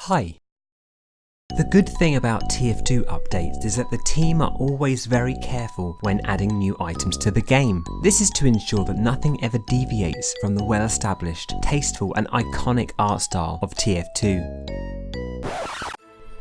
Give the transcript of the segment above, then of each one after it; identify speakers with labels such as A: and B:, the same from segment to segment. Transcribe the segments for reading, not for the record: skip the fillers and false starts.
A: Hi. The good thing about TF2 updates is that the team are always very careful when adding new items to the game. This is to ensure that nothing ever deviates from the well-established, tasteful and iconic art style of TF2.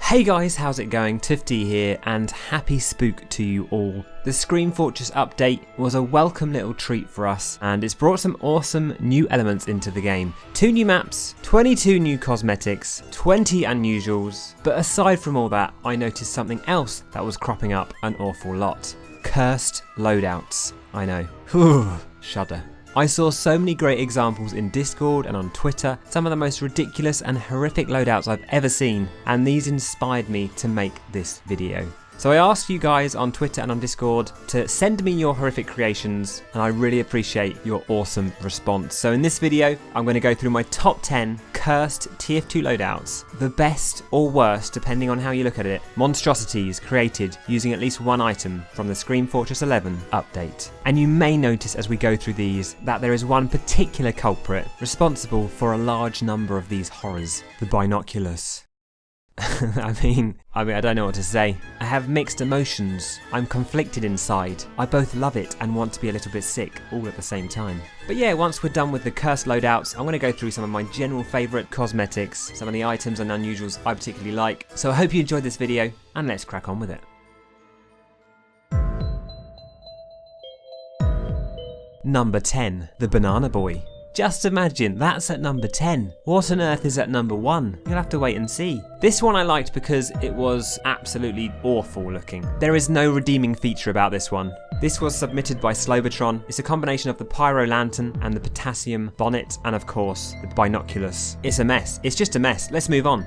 A: Hey guys, how's it going? Toofty here, and happy spook to you all. The Scream Fortress update was a welcome little treat for us, and it's brought some awesome new elements into the game. 2 new maps, 22 new cosmetics, 20 unusuals, but aside from all that, I noticed something else that was cropping up an awful lot. Cursed loadouts. I know. Whew, shudder. I saw so many great examples in Discord and on Twitter, some of the most ridiculous and horrific loadouts I've ever seen, and these inspired me to make this video. So I asked you guys on Twitter and on Discord to send me your horrific creations, and I really appreciate your awesome response. So in this video, I'm going to go through my top 10 cursed TF2 loadouts, the best or worst depending on how you look at it, monstrosities created using at least one item from the Scream Fortress 11 update. And you may notice as we go through these that there is one particular culprit responsible for a large number of these horrors, the Binoculus. I mean, I don't know what to say. I have mixed emotions. I'm conflicted inside. I both love it and want to be a little bit sick all at the same time. But yeah, once we're done with the cursed loadouts, I'm going to go through some of my general favourite cosmetics, some of the items and unusuals I particularly like. So I hope you enjoyed this video, and let's crack on with it. Number 10, the Banana Boy. Just imagine, that's at number 10. What on earth is at number 1? You'll have to wait and see. This one I liked because it was absolutely awful looking. There is no redeeming feature about this one. This was submitted by Slobotron. It's a combination of the Pyro Lantern and the Potassium Bonnet, and of course, the Binoculus. It's a mess. It's just a mess. Let's move on.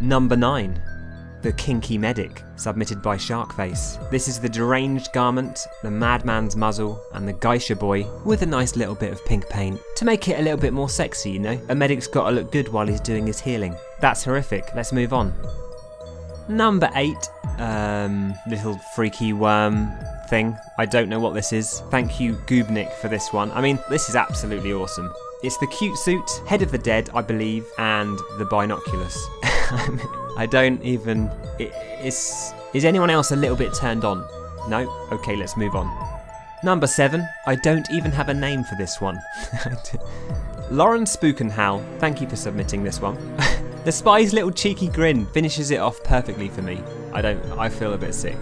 A: Number 9. The Kinky Medic, submitted by Sharkface. This is the deranged garment, the madman's muzzle, and the geisha boy with a nice little bit of pink paint to make it a little bit more sexy, you know? A medic's gotta look good while he's doing his healing. That's horrific. Let's move on. Number 8, little freaky worm thing. I don't know what this is. Thank you, Goobnik, for this one. I mean, this is absolutely awesome. It's the cute suit, Head of the Dead, I believe, and the Binoculus. I don't even... Is anyone else a little bit turned on? No? Okay, let's move on. Number 7. I don't even have a name for this one. Lauren Spookenhowl, thank you for submitting this one. The spy's little cheeky grin finishes it off perfectly for me. I feel a bit sick.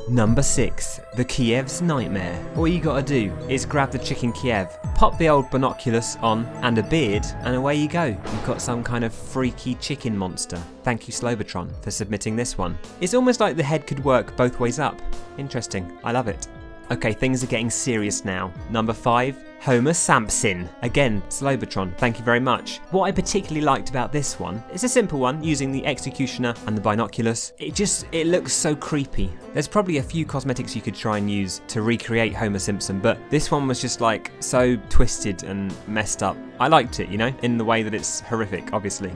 A: Number 6, the Kiev's Nightmare. All you gotta do is grab the chicken Kiev, pop the old Binoculus on and a beard, and away you go. You've got some kind of freaky chicken monster. Thank you Slobotron for submitting this one. It's almost like the head could work both ways up. Interesting, I love it. Okay, things are getting serious now. Number 5, Homer Sampson. Again, Slobotron, thank you very much. What I particularly liked about this one, it's a simple one using the Executioner and the Binoculus. It looks so creepy. There's probably a few cosmetics you could try and use to recreate Homer Simpson, but this one was just like so twisted and messed up. I liked it, you know, in the way that it's horrific, obviously.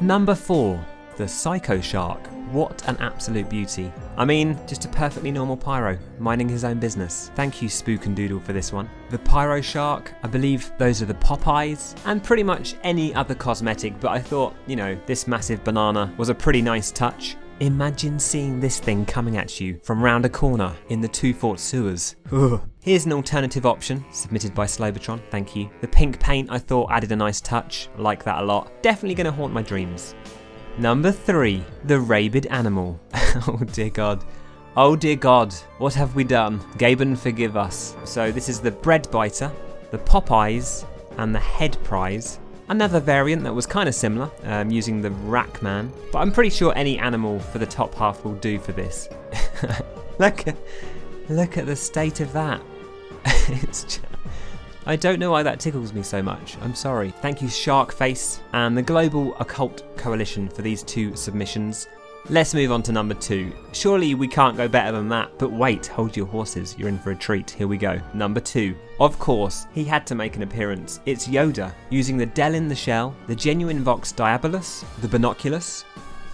A: Number 4, the Psycho Shark. What an absolute beauty. I mean, just a perfectly normal pyro, minding his own business. Thank you Spook and Doodle for this one. The Pyro Shark, I believe those are the pop eyes, and pretty much any other cosmetic, but I thought, you know, this massive banana was a pretty nice touch. Imagine seeing this thing coming at you from round a corner in the Two Fort sewers. Ugh. Here's an alternative option, submitted by Slobotron, thank you. The pink paint I thought added a nice touch, I like that a lot. Definitely gonna haunt my dreams. Number 3, the Rabid Animal. Oh dear God. Oh dear God, what have we done? Gaben, forgive us. So this is the Bread Biter, the Popeyes, and the Head Prize. Another variant that was kind of similar, using the Rackman, but I'm pretty sure any animal for the top half will do for this. Look at the state of that. It's just... I don't know why that tickles me so much, I'm sorry. Thank you Sharkface and the Global Occult Coalition for these 2 submissions. Let's move on to number 2. Surely we can't go better than that, but wait, hold your horses, you're in for a treat, here we go. Number 2. Of course, he had to make an appearance. It's Yoda, using the Del in the Shell, the Genuine Vox Diabolus, the Binoculus.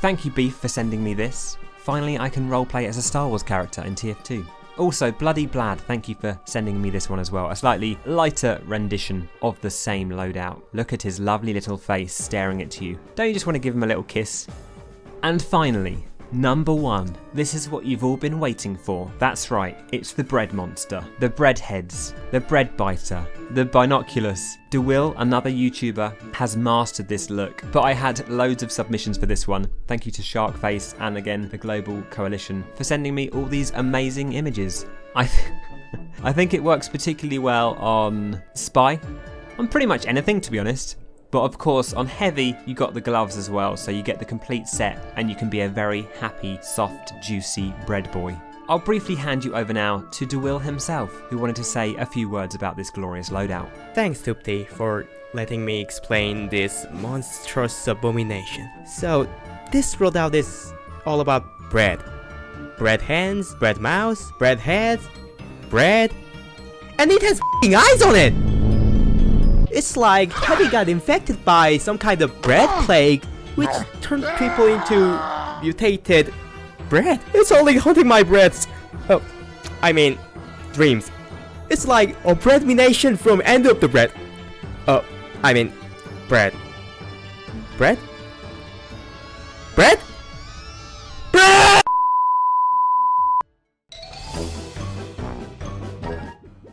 A: Thank you Beef for sending me this. Finally I can roleplay as a Star Wars character in TF2. Also, Bloody Blad, thank you for sending me this one as well. A slightly lighter rendition of the same loadout. Look at his lovely little face staring at you. Don't you just want to give him a little kiss? And finally, number 1. This is what you've all been waiting for. That's right, it's the bread monster, the breadheads, the bread biter, the Binoculus. DeWill, another YouTuber, has mastered this look, but I had loads of submissions for this one. Thank you to Sharkface and again the Global Coalition for sending me all these amazing images. I think it works particularly well on Spy, on pretty much anything to be honest. But of course, on Heavy, you got the gloves as well, so you get the complete set and you can be a very happy, soft, juicy bread boy. I'll briefly hand you over now to DeWill himself, who wanted to say a few words about this glorious loadout.
B: Thanks, Toofty, for letting me explain this monstrous abomination. So, this loadout is all about bread. Bread hands, bread mouths, bread heads, bread, and it has f***ing eyes on it! It's like Heavy got infected by some kind of bread plague, which turned people into mutated bread. It's only haunting my breads. Oh, I mean, dreams. It's like a breadmination from end of the bread. Oh, I mean, bread. Bread? Bread? Bread!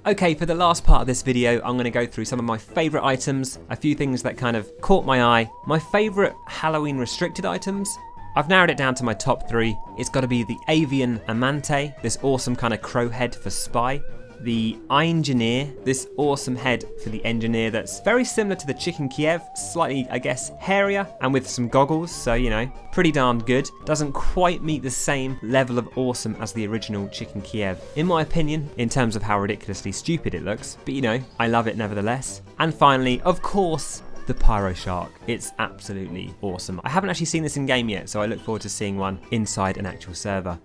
A: Okay, for the last part of this video, I'm going to go through some of my favourite items, a few things that kind of caught my eye, my favourite Halloween restricted items. I've narrowed it down to my top 3. It's got to be the Avian Amante, this awesome kind of crow head for Spy. The Engineer, this awesome head for the engineer that's very similar to the Chicken Kiev, slightly, I guess, hairier and with some goggles, so you know, pretty darn good. Doesn't quite meet the same level of awesome as the original Chicken Kiev, in my opinion, in terms of how ridiculously stupid it looks, but you know, I love it nevertheless. And finally, of course, the Pyro Shark. It's absolutely awesome. I haven't actually seen this in game yet, so I look forward to seeing one inside an actual server.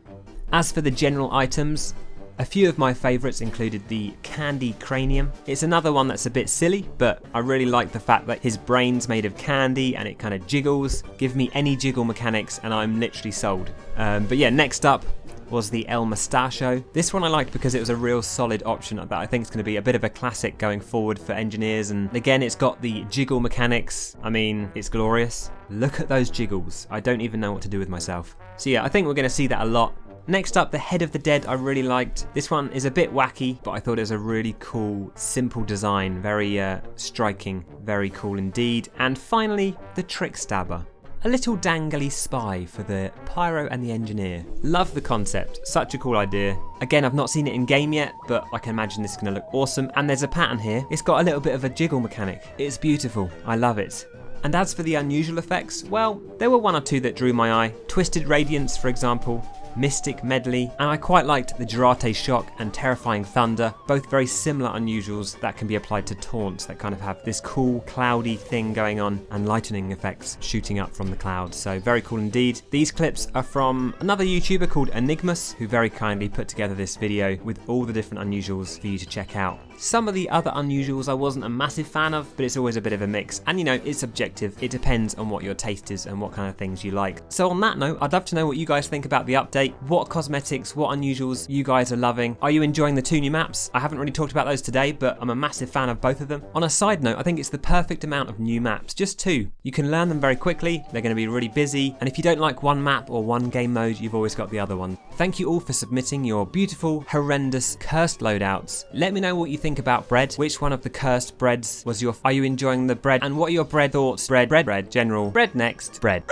A: As for the general items, a few of my favourites included the Candy Cranium. It's another one that's a bit silly, but I really like the fact that his brain's made of candy and it kind of jiggles. Give me any jiggle mechanics and I'm literally sold. But yeah, next up was the El Mustachio. This one I liked because it was a real solid option that I think is going to be a bit of a classic going forward for engineers, and again it's got the jiggle mechanics. I mean, it's glorious. Look at those jiggles. I don't even know what to do with myself. So yeah, I think we're going to see that a lot. Next up, the Head of the Dead I really liked. This one is a bit wacky, but I thought it was a really cool, simple design. Very striking, very cool indeed. And finally, the Trick Stabber. A little dangly spy for the Pyro and the Engineer. Love the concept, such a cool idea. Again, I've not seen it in game yet, but I can imagine this is going to look awesome. And there's a pattern here. It's got a little bit of a jiggle mechanic. It's beautiful, I love it. And as for the unusual effects, well, there were one or two that drew my eye. Twisted Radiance, for example. Mystic Medley, and I quite liked the Jirate Shock and Terrifying Thunder, both very similar unusuals that can be applied to taunts that kind of have this cool cloudy thing going on and lightning effects shooting up from the clouds, so very cool indeed. These clips are from another YouTuber called Enigmus, who very kindly put together this video with all the different unusuals for you to check out. Some of the other unusuals I wasn't a massive fan of, but it's always a bit of a mix, and you know, it's subjective. It depends on what your taste is and what kind of things you like. So on that note, I'd love to know what you guys think about the update. What cosmetics, what unusuals you guys are loving. Are you enjoying the 2 new maps? I haven't really talked about those today, but I'm a massive fan of both of them. On a side note, I think it's the perfect amount of new maps, just 2. You can learn them very quickly, they're going to be really busy, and if you don't like one map or one game mode, you've always got the other one. Thank you all for submitting your beautiful, horrendous, cursed loadouts. Let me know what you think about bread. Which one of the cursed breads was your... Are you enjoying the bread? And what are your bread thoughts? Bread, general. Bread next. Bread.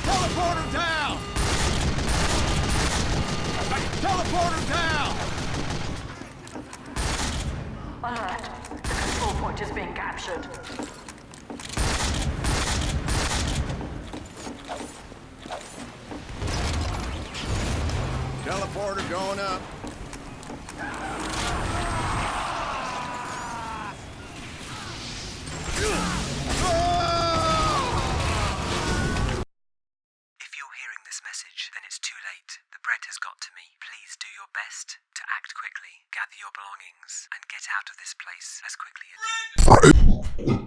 C: Teleporter down! Teleporter down!
D: Alert. The control point is being captured.
C: Teleporter going up.
E: If you're hearing this message, then it's too late. The bread has got to me. Please do your best to act quickly, gather your belongings, and get out of this place as quickly as...